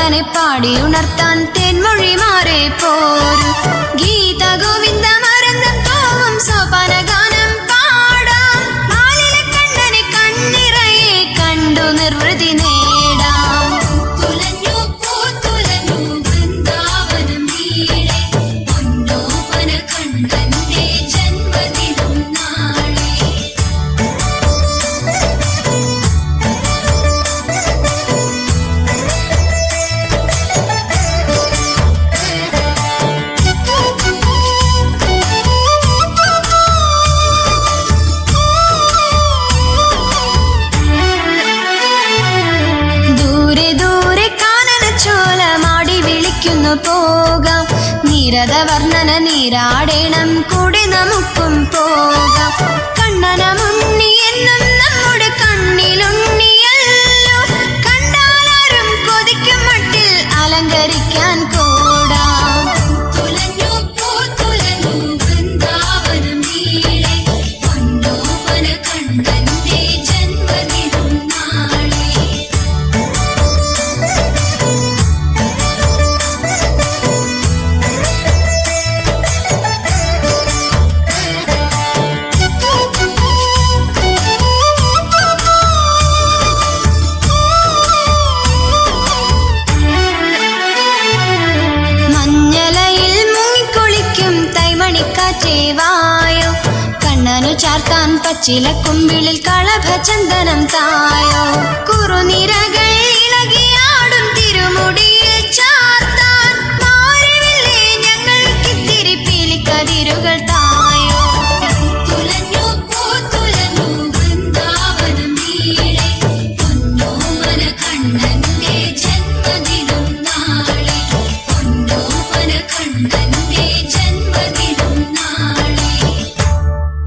കണ്ണനെ പാടി ഉണർത്താൻ തേൻമൊഴി മാറി പോരു. ഗീത ഗോവിന്ദ മരന്തം തോവും സോപാന ഗാനം പാടാം. ആലിലെ കണ്ണനെ കണ്ണിറയെ കണ്ടു നിർവൃതി നേടാം. തുലഞ്ഞു പൂത്തുലഞ്ഞു വൃന്ദാവനം വീടേ, പൊന്നോമന കണ്ണന്റെ ജന്മദിനം നാളെ. ദൂരെ ദൂരെ കാനനച്ചോലമാടി വിളിക്കുന്നു പോകാം. നിരത വർണ്ണന നീരാടേണം കൂടെ നമുക്കും പോകാം. കണ്ണനമുണ്ണി എന്നും നമ്മുടെ കണ്ണിലുണ്ണിയല്ലോ, കണ്ടാലാരും കൊതിക്കും മട്ടിൽ അലങ്കരിക്കാൻ കൂടാം. തുലഞ്ഞു പൂത്തുലഞ്ഞു വൃന്ദാവനം വീടേ, പൊന്നോമന കണ്ണന്റെ ജന്മദിനം നാളെ. മഞ്ഞലയിൽ മുങ്ങിക്കുളിക്കും തൈമണിക്കാറ്റേ വായോ, കണ്ണനു ചാർത്താൻ പച്ചില കുമ്പിളിൽ കളഭചന്ദനം തായോ. കുറുനിരകൾ